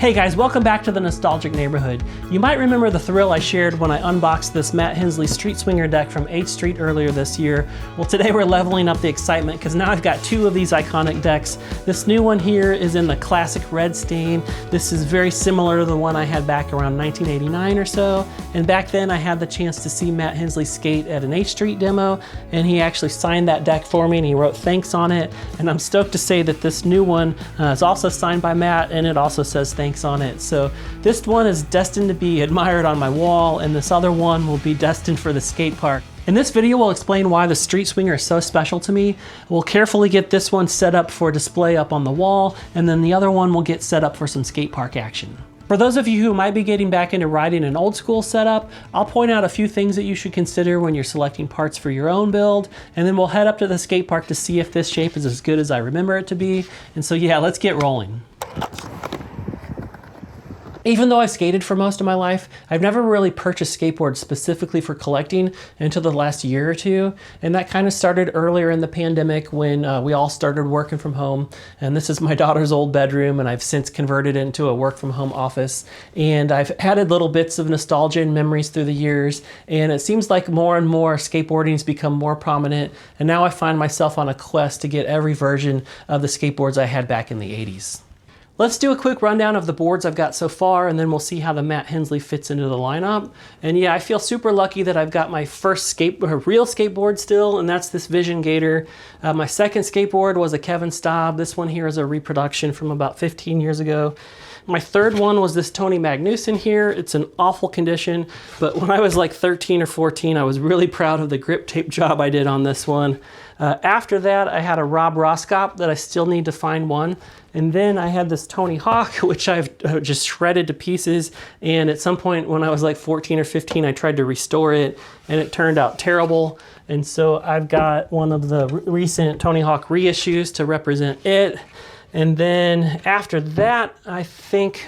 Hey guys, welcome back to the Nostalgic Neighborhood. You might remember the thrill I shared when I unboxed this Matt Hensley Street Swinger deck from 8th Street earlier this year. Well, today we're leveling up the excitement because now I've got two of these iconic decks. This new one here is in the classic red stain. This is very similar to the one I had back around 1989 or so. And back then I had the chance to see Matt Hensley skate at an 8th Street demo, and he actually signed that deck for me and he wrote thanks on it. And I'm stoked to say that this new one is also signed by Matt, and it also says thanks on it. So this one is destined to be admired on my wall, and this other one will be destined for the skate park. In this video, we'll explain why the Street Swinger is so special to me. We'll carefully get this one set up for display up on the wall, and then the other one will get set up for some skate park action. For those of you who might be getting back into riding an old school setup, I'll point out a few things that you should consider when you're selecting parts for your own build, and then we'll head up to the skate park to see if this shape is as good as I remember it to be. And so yeah, let's get rolling. Even though I've skated for most of my life, I've never really purchased skateboards specifically for collecting until the last year or two. And that kind of started earlier in the pandemic when we all started working from home. And this is my daughter's old bedroom, and I've since converted it into a work from home office. And I've added little bits of nostalgia and memories through the years. And it seems like more and more skateboarding has become more prominent. And now I find myself on a quest to get every version of the skateboards I had back in the 80s. Let's do a quick rundown of the boards I've got so far, and then we'll see how the Matt Hensley fits into the lineup. And yeah, I feel super lucky that I've got my first real skateboard still, and that's this Vision Gator. My second skateboard was a Kevin Staub. This one here is a reproduction from about 15 years ago. My third one was this Tony Magnuson here. It's in awful condition, but when I was like 13 or 14, I was really proud of the grip tape job I did on this one. After that, I had a Rob Roscop that I still need to find one. And then I had this Tony Hawk, which I've just shredded to pieces. And at some point when I was like 14 or 15, I tried to restore it and it turned out terrible. And so I've got one of the recent Tony Hawk reissues to represent it. And then after that, I think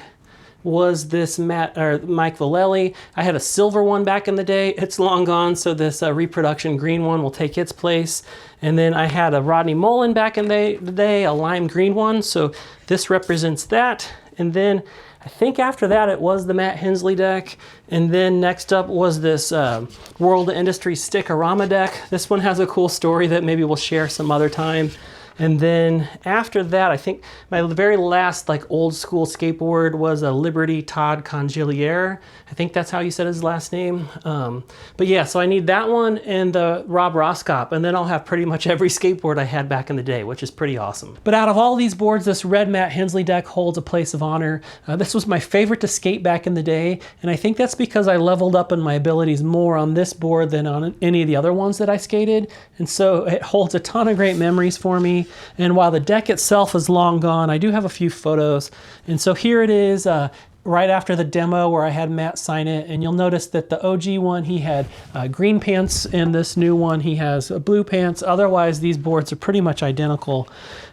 was this Mike Vallely. I had a silver one back in the day. It's long gone, so this reproduction green one will take its place. And then I had a Rodney Mullen back in the day, a lime green one, so this represents that. And then I think after that it was the Matt Hensley deck. And then next up was this World Industries Stickorama deck. This one has a cool story that maybe we'll share some other time. And then after that, I think my very last like old school skateboard was a Liberty Todd Congelliere. I think that's how you said his last name. But yeah, so I need that one and the Rob Roscop, and then I'll have pretty much every skateboard I had back in the day, which is pretty awesome. But out of all these boards, this red Matt Hensley deck holds a place of honor. This was my favorite to skate back in the day, and I think that's because I leveled up in my abilities more on this board than on any of the other ones that I skated. And so it holds a ton of great memories for me. And while the deck itself is long gone, I do have a few photos. And so here it is right after the demo where I had Matt sign it. And you'll notice that the OG one, he had green pants, and this new one, he has blue pants. Otherwise, these boards are pretty much identical.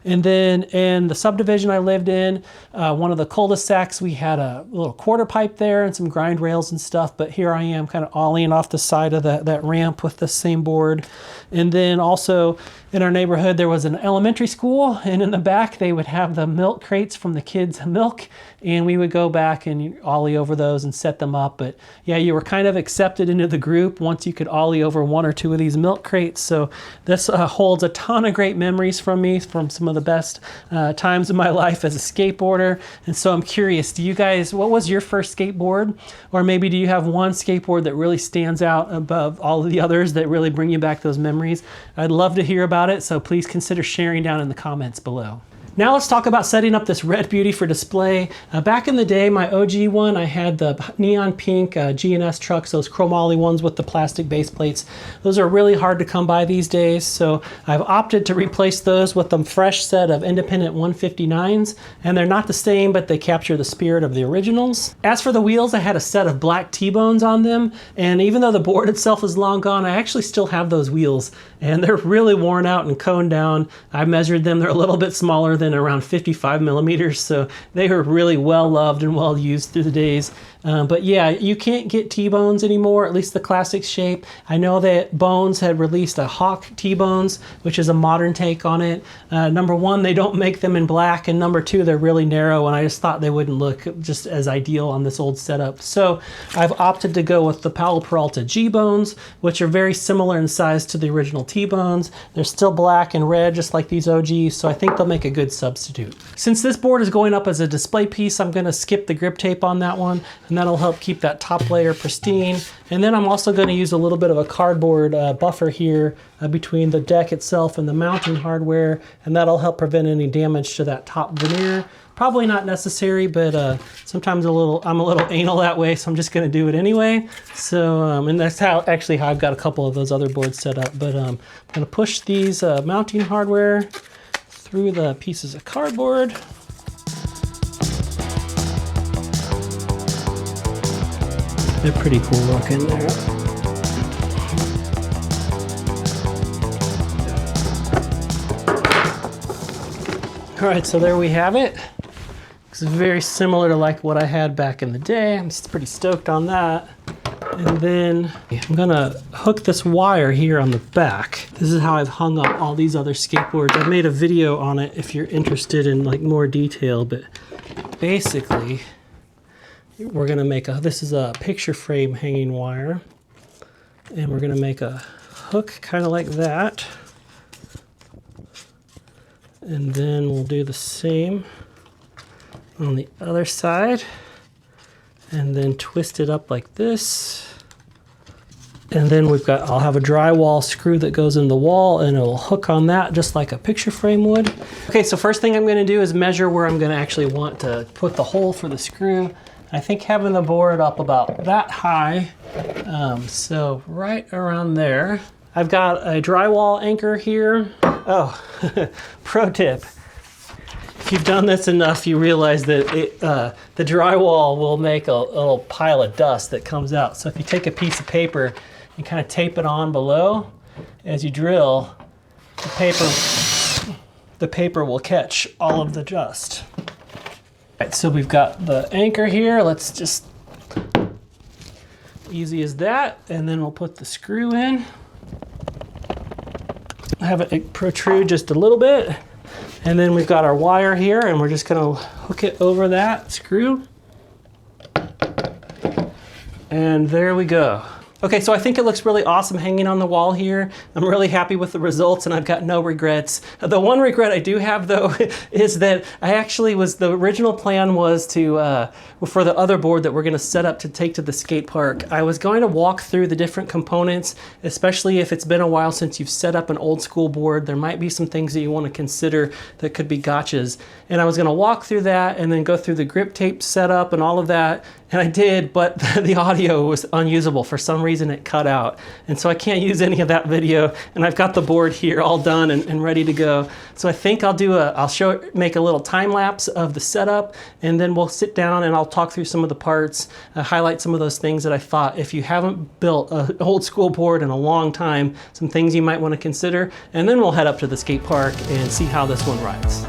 And then in the subdivision I lived in, one of the cul-de-sacs, we had a little quarter pipe there and some grind rails and stuff. But here I am kind of ollieing off the side of that ramp with the same board. And then also in our neighborhood, there was an elementary school, and in the back, they would have the milk crates from the kids' milk, and we would go back and ollie over those and set them up. But yeah, you were kind of accepted into the group once you could ollie over one or two of these milk crates. So this holds a ton of great memories from me, from some of the best times of my life as a skateboarder. And so I'm curious, do you guys, what was your first skateboard? Or maybe do you have one skateboard that really stands out above all of the others that really bring you back those memories? I'd love to hear about it, so please consider sharing down in the comments below. Now let's talk about setting up this red beauty for display. Back in the day, my OG one, I had the neon pink G&S trucks, those chromoly ones with the plastic base plates. Those are really hard to come by these days, so I've opted to replace those with a fresh set of independent 159s, and they're not the same, but they capture the spirit of the originals. As for the wheels, I had a set of black T-bones on them, and even though the board itself is long gone, I actually still have those wheels. and they're really worn out and coned down. I measured them. They're a little bit smaller than around 55 millimeters, so they are really well loved and well used through the days. But yeah, you can't get T-Bones anymore, at least the classic shape. I know that Bones had released a Hawk T-Bones, which is a modern take on it. Number one, they don't make them in black, and number two, they're really narrow, and I just thought they wouldn't look just as ideal on this old setup. So I've opted to go with the Powell Peralta G-Bones, which are very similar in size to the original T-Bones. They're still black and red, just like these OGs, so I think they'll make a good substitute. Since this board is going up as a display piece, I'm gonna skip the grip tape on that one, and that'll help keep that top layer pristine. And then I'm also going to use a little bit of a cardboard buffer here between the deck itself and the mounting hardware, and that'll help prevent any damage to that top veneer. Probably not necessary, but sometimes I'm a little anal that way, so I'm just going to do it anyway. So, and that's how I've got a couple of those other boards set up. But I'm going to push these mounting hardware through the pieces of cardboard. They're pretty cool looking there. All right, so there we have it. It's very similar to like what I had back in the day. I'm pretty stoked on that. And then I'm gonna hook this wire here on the back. This is how I've hung up all these other skateboards. I've made a video on it if you're interested in like more detail, but basically, we're gonna make this is a picture frame hanging wire, and we're gonna make a hook kind of like that. And then we'll do the same on the other side, and then twist it up like this. And then I'll have a drywall screw that goes in the wall, and it'll hook on that just like a picture frame would. Okay, so first thing I'm gonna do is measure where I'm gonna actually want to put the hole for the screw. I think having the board up about that high, so right around there. I've got a drywall anchor here. Oh, pro tip. If you've done this enough, you realize that the drywall will make a little pile of dust that comes out. So if you take a piece of paper and kind of tape it on below, as you drill, the paper will catch all of the dust. All right, so we've got the anchor here. Let's just, easy as that. And then we'll put the screw in. Have it protrude just a little bit. And then we've got our wire here, and we're just gonna hook it over that screw. And there we go. Okay, so I think it looks really awesome hanging on the wall here. I'm really happy with the results, and I've got no regrets. The one regret I do have, though, is that the original plan was to, for the other board that we're gonna set up to take to the skate park, I was going to walk through the different components, especially if it's been a while since you've set up an old school board. There might be some things that you wanna consider that could be gotchas. And I was gonna walk through that and then go through the grip tape setup and all of that. And I did, but the audio was unusable. For some reason it cut out. And so I can't use any of that video. And I've got the board here all done and ready to go. So I think I'll make a little time lapse of the setup, and then we'll sit down and I'll talk through some of the parts, highlight some of those things that I thought, if you haven't built an old school board in a long time, some things you might want to consider. And then we'll head up to the skate park and see how this one rides.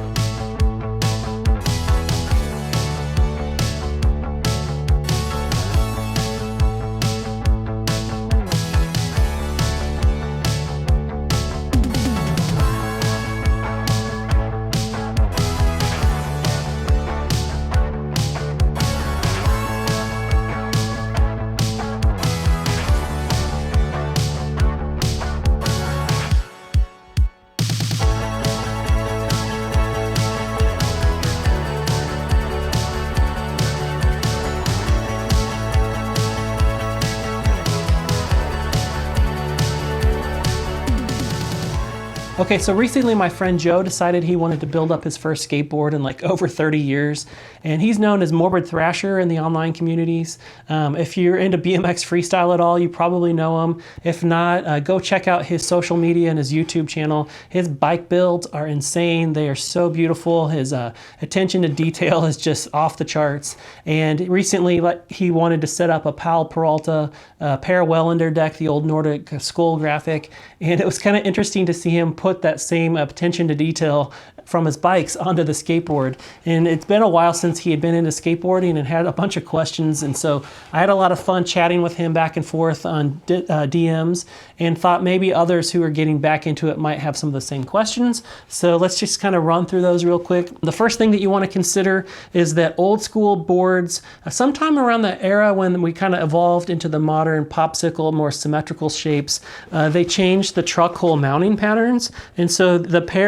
Okay, so recently my friend Joe decided he wanted to build up his first skateboard in like over 30 years, and he's known as Morbid Thrasher in the online communities. If you're into BMX freestyle at all, you probably know him. If not, go check out his social media and his YouTube channel. His bike builds are insane. They are so beautiful. His attention to detail is just off the charts. And recently he wanted to set up a Powell Peralta Para-Welander deck, the old Nordic skull graphic, and it was kind of interesting to see him put that same attention to detail from his bikes onto the skateboard. And it's been a while since he had been into skateboarding and had a bunch of questions, and so I had a lot of fun chatting with him back and forth on DMs, and thought maybe others who are getting back into it might have some of the same questions. So let's just kind of run through those real quick. The first thing that you want to consider is that old school boards, sometime around the era when we kind of evolved into the modern popsicle, more symmetrical shapes, they changed the truck hole mounting patterns, and so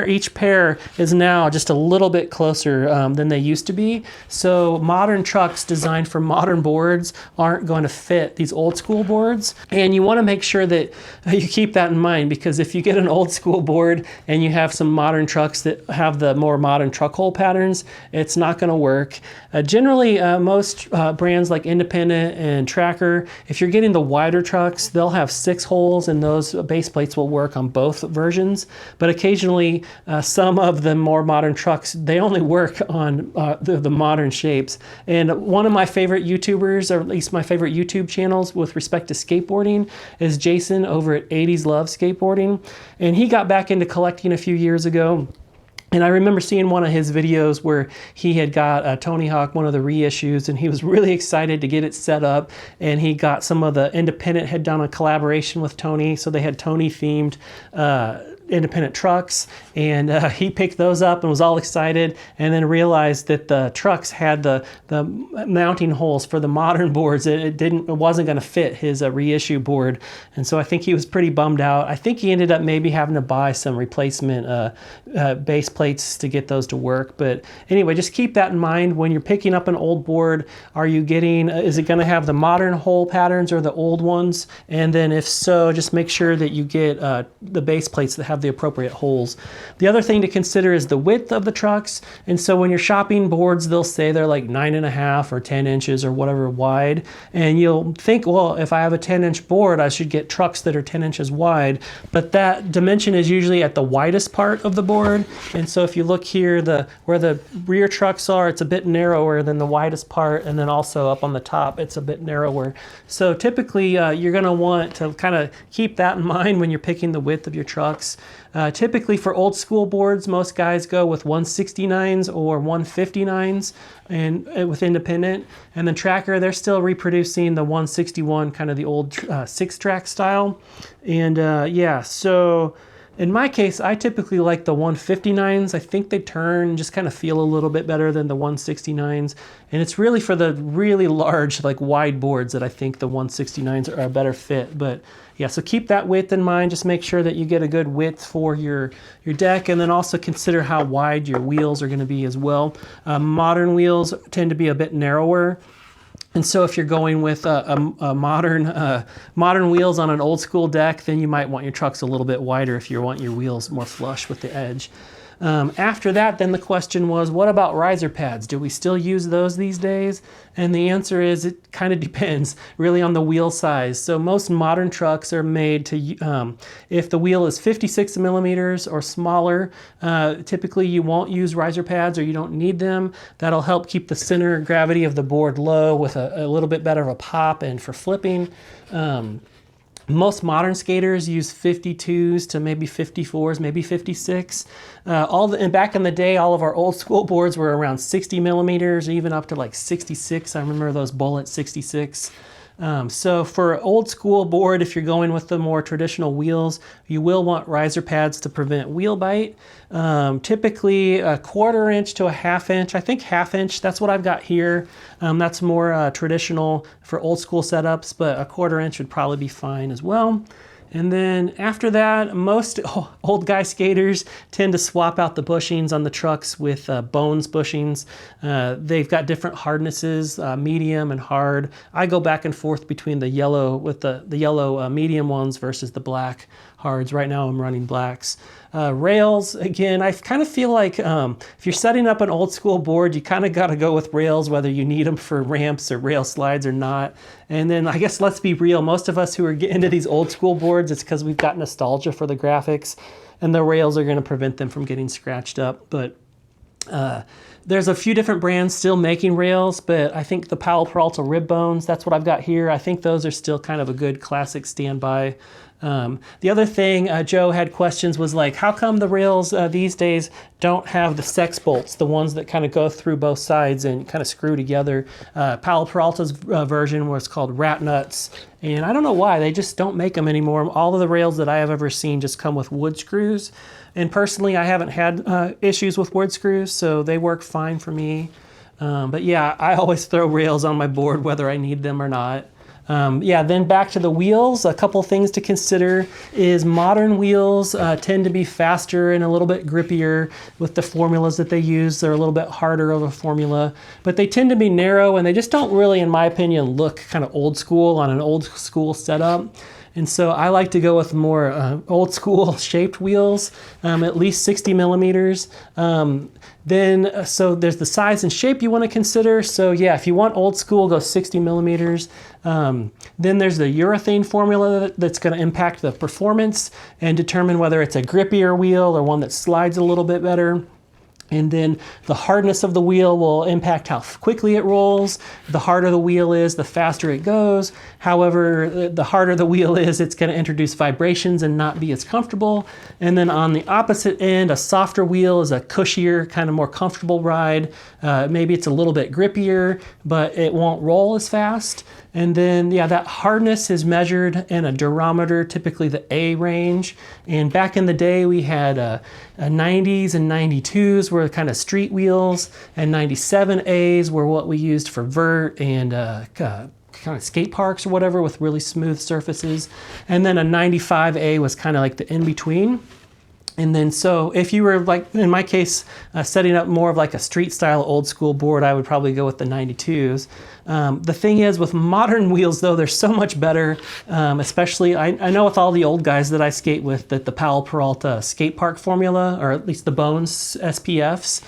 each pair is now just a little bit closer than they used to be. So modern trucks designed for modern boards aren't going to fit these old school boards, and you want to make sure that you keep that in mind, because if you get an old school board and you have some modern trucks that have the more modern truck hole patterns, it's not going to work. Generally, most brands like Independent and Tracker, if you're getting the wider trucks, they'll have 6 holes, and those base plates will work on both versions. But occasionally, some of the more modern trucks, they only work on the modern shapes. And one of my favorite YouTubers, or at least my favorite YouTube channels with respect to skateboarding, is Jason over at 80s Skateboarding. And he got back into collecting a few years ago. And I remember seeing one of his videos where he had got a Tony Hawk, one of the reissues, and he was really excited to get it set up. And he got some of the Independent had done a collaboration with Tony, so they had Tony themed Independent trucks, and he picked those up and was all excited, and then realized that the trucks had the mounting holes for the modern boards. It wasn't going to fit his reissue board, and so I think he was pretty bummed out. I think he ended up maybe having to buy some replacement base plates to get those to work. But anyway, just keep that in mind when you're picking up an old board. Are you getting? Is it going to have the modern hole patterns or the old ones? And then if so, just make sure that you get the base plates that have the appropriate holes. The other thing to consider is the width of the trucks. And so when you're shopping boards, they'll say they're like 9.5 or 10 inches or whatever wide. And you'll think, well, if I have a 10-inch board, I should get trucks that are 10 inches wide. But that dimension is usually at the widest part of the board. And so if you look here, where the rear trucks are, it's a bit narrower than the widest part. And then also up on the top, it's a bit narrower. So typically you're going to want to kind of keep that in mind when you're picking the width of your trucks. Typically for old school boards, most guys go with 169s or 159s, and with Independent. And then Tracker, they're still reproducing the 161, kind of the old 6-track style. And yeah, so in my case, I typically like the 159s. I think they turn, just kind of feel a little bit better than the 169s. And it's really for the really large, like wide boards that I think the 169s are a better fit. But yeah, so keep that width in mind. Just make sure that you get a good width for your deck, and then also consider how wide your wheels are going to be as well. Modern wheels tend to be a bit narrower. And so if you're going with a modern wheels on an old school deck, then you might want your trucks a little bit wider if you want your wheels more flush with the edge. After that, then the question was, what about riser pads? Do we still use those these days? And the answer is, it kind of depends really on the wheel size. So most modern trucks are made to, if the wheel is 56 millimeters or smaller, typically you won't use riser pads, or you don't need them. That'll help keep the center of gravity of the board low with a little bit better of a pop and for flipping. Most modern skaters use 52s to maybe 54s, maybe 56. And back in the day, all of our old school boards were around 60 millimeters, even up to like 66. I remember those Bullet 66. So for old school board, if you're going with the more traditional wheels, you will want riser pads to prevent wheel bite. Typically a 1/4 inch to a 1/2 inch. I think 1/2 inch, that's what I've got here. That's more traditional for old school setups, but a 1/4 inch would probably be fine as well. And then after that, most old guy skaters tend to swap out the bushings on the trucks with Bones bushings. They've got different hardnesses, medium and hard. I go back and forth between the yellow with the yellow medium ones versus the black hards. Right now I'm running blacks. Rails, again, I kind of feel like if you're setting up an old school board, you kind of got to go with rails, whether you need them for ramps or rail slides or not. And then I guess let's be real, most of us who are getting into these old school boards, it's because we've got nostalgia for the graphics, and the rails are going to prevent them from getting scratched up. But there's a few different brands still making rails, but I think the Powell Peralta rib bones, that's what I've got here. I think those are still kind of a good classic standby. The other thing Joe had questions was like, how come the rails these days don't have the sex bolts, the ones that kind of go through both sides and kind of screw together? Powell Peralta's version was called rat nuts, and I don't know why, they just don't make them anymore. All of the rails that I have ever seen just come with wood screws, and personally I haven't had issues with wood screws, so they work fine for me. But yeah, I always throw rails on my board whether I need them or not. Yeah, then back to the wheels, a couple things to consider is modern wheels tend to be faster and a little bit grippier with the formulas that they use. They're a little bit harder of a formula, but they tend to be narrow and they just don't really, in my opinion, look kind of old school on an old school setup. And so I like to go with more old school shaped wheels, at least 60 millimeters. So there's the size and shape you want to consider. So yeah, if you want old school, go 60 millimeters. Then there's the urethane formula that's going to impact the performance and determine whether it's a grippier wheel or one that slides a little bit better. And then the hardness of the wheel will impact how quickly it rolls. The harder the wheel is, the faster it goes. However, the harder the wheel is, it's going to introduce vibrations and not be as comfortable. And then on the opposite end, a softer wheel is a cushier, kind of more comfortable ride. Maybe it's a little bit grippier, but it won't roll as fast. And then, yeah, that hardness is measured in a durometer, typically the A range. And back in the day, we had 90s and 92s were kind of street wheels, and 97As were what we used for vert and kind of skate parks or whatever with really smooth surfaces. And then a 95A was kind of like the in-between. And then so if you were like, in my case, setting up more of like a street style old school board, I would probably go with the 92s. The thing is with modern wheels though, they're so much better, especially I know with all the old guys that I skate with that the Powell Peralta Skatepark formula, or at least the Bones SPFs,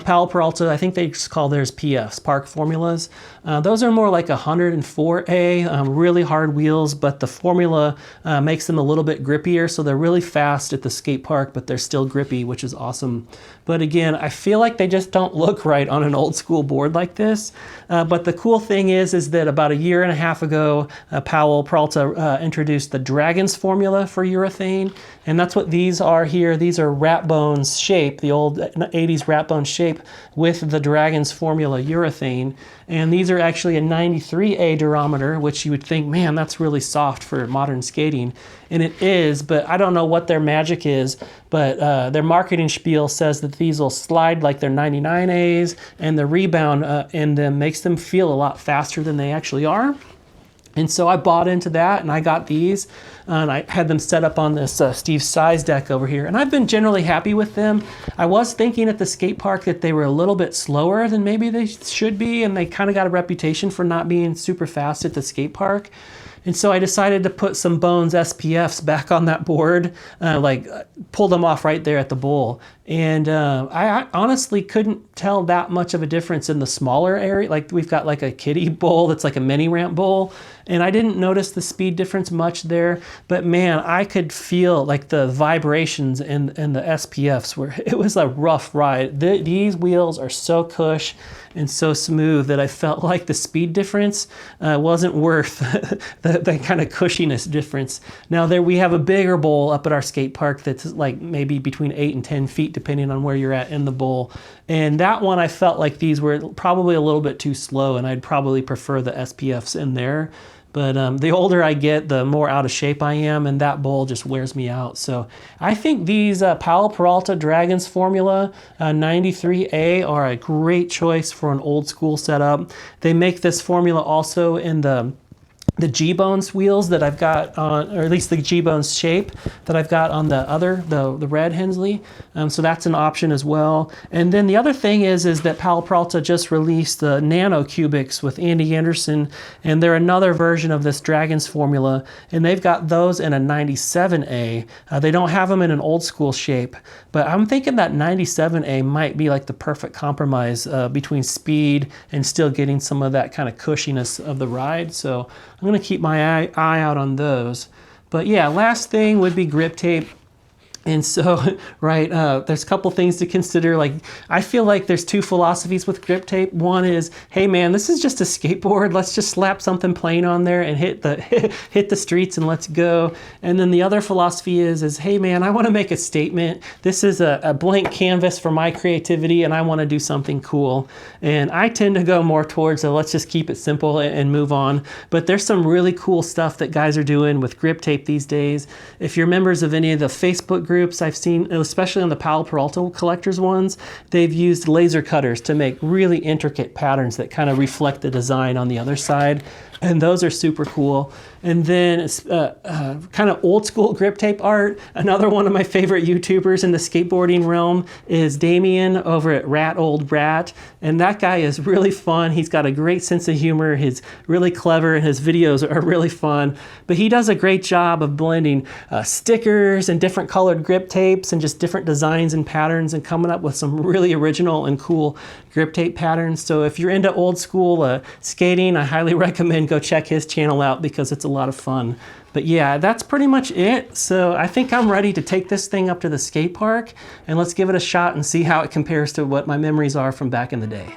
Powell Peralta, I think they just call theirs PFs, Park Formulas. Those are more like 104A, really hard wheels, but the formula makes them a little bit grippier, so they're really fast at the skate park, but they're still grippy, which is awesome. But again, I feel like they just don't look right on an old school board like this. But the cool thing is that about a year and a half ago, Powell Peralta introduced the Dragons formula for urethane, and that's what these are here. These are rat bones shape, the old 80s rat bone shape with the Dragons formula urethane. And these are actually a 93A durometer, which you would think, man, that's really soft for modern skating. And it is, but I don't know what their magic is, but their marketing spiel says that these will slide like they're 99As, and the rebound in them makes them feel a lot faster than they actually are. And so I bought into that and I got these and I had them set up on this Steve Size deck over here. And I've been generally happy with them. I was thinking at the skate park that they were a little bit slower than maybe they should be, and they kind of got a reputation for not being super fast at the skate park. And so I decided to put some Bones SPFs back on that board, pull them off right there at the bowl. And I honestly couldn't tell that much of a difference in the smaller area. Like we've got like a kiddie bowl that's like a mini ramp bowl. And I didn't notice the speed difference much there. But man, I could feel like the vibrations in the SPFs it was a rough ride. These wheels are so cush and so smooth that I felt like the speed difference wasn't worth the kind of cushiness difference. Now we have a bigger bowl up at our skate park that's like maybe between 8 and 10 feet depending on where you're at in the bowl. And that one I felt like these were probably a little bit too slow, and I'd probably prefer the SPFs in there. But the older I get, the more out of shape I am, and that bowl just wears me out. So I think these Powell Peralta Dragons Formula 93A are a great choice for an old school setup. They make this formula also in the the G-Bones wheels that I've got on, or at least the G-Bones shape that I've got on the red Hensley. So that's an option as well. And then the other thing is that Powell Peralta just released the Nano Cubics with Andy Anderson, and they're another version of this Dragons formula, and they've got those in a 97A. They don't have them in an old school shape, but I'm thinking that 97A might be like the perfect compromise between speed and still getting some of that kind of cushiness of the ride. So I'm gonna keep my eye out on those. But yeah, last thing would be grip tape. And so, right, there's a couple things to consider. Like, I feel like there's two philosophies with grip tape. One is, hey man, this is just a skateboard. Let's just slap something plain on there and hit the streets and let's go. And then the other philosophy is hey man, I want to make a statement. This is a blank canvas for my creativity, and I want to do something cool. And I tend to go more towards let's just keep it simple and move on. But there's some really cool stuff that guys are doing with grip tape these days. If you're members of any of the Facebook groups I've seen, especially on the Powell Peralta collectors ones, they've used laser cutters to make really intricate patterns that kind of reflect the design on the other side. And those are super cool. And then kind of old school grip tape art. Another one of my favorite YouTubers in the skateboarding realm is Damien over at Rat Old Rat. And that guy is really fun. He's got a great sense of humor. He's really clever and his videos are really fun. But he does a great job of blending stickers and different colored grip tapes and just different designs and patterns and coming up with some really original and cool grip tape patterns. So if you're into old school skating, I highly recommend go check his channel out because it's a lot of fun. But yeah, that's pretty much it. So I think I'm ready to take this thing up to the skate park and let's give it a shot and see how it compares to what my memories are from back in the day.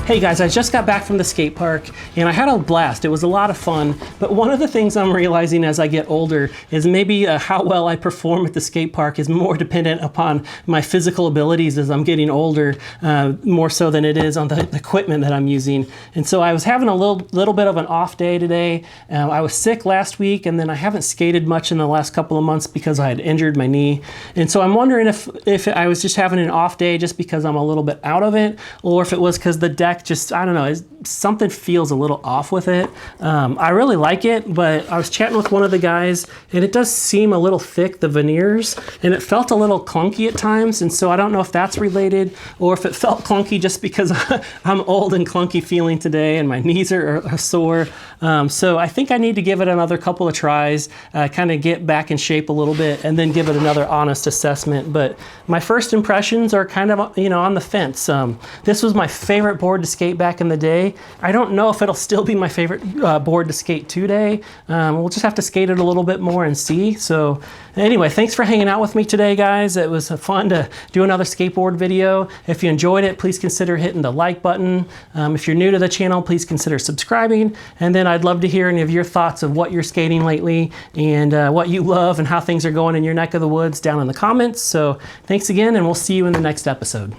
Hey guys, I just got back from the skate park and I had a blast. It was a lot of fun, but one of the things I'm realizing as I get older is maybe how well I perform at the skate park is more dependent upon my physical abilities as I'm getting older, more so than it is on the equipment that I'm using. And so I was having a little bit of an off day today. I was sick last week, and then I haven't skated much in the last couple of months because I had injured my knee. And so I'm wondering if I was just having an off day just because I'm a little bit out of it, or if it was because the deck just, I don't know, something feels a little off with it. I really like it, but I was chatting with one of the guys and it does seem a little thick, the veneers, and it felt a little clunky at times. And so I don't know if that's related or if it felt clunky just because I'm old and clunky feeling today and my knees are sore. So I think I need to give it another couple of tries, kind of get back in shape a little bit and then give it another honest assessment. But my first impressions are kind of, on the fence. This was my favorite board to skate back in the day. I don't know if it'll still be my favorite board to skate today. We'll just have to skate it a little bit more and see. So anyway, thanks for hanging out with me today, guys. It was fun to do another skateboard video. If you enjoyed it, please consider hitting the like button. If you're new to the channel, please consider subscribing. And then I'd love to hear any of your thoughts of what you're skating lately and what you love and how things are going in your neck of the woods down in the comments. So thanks again, and we'll see you in the next episode.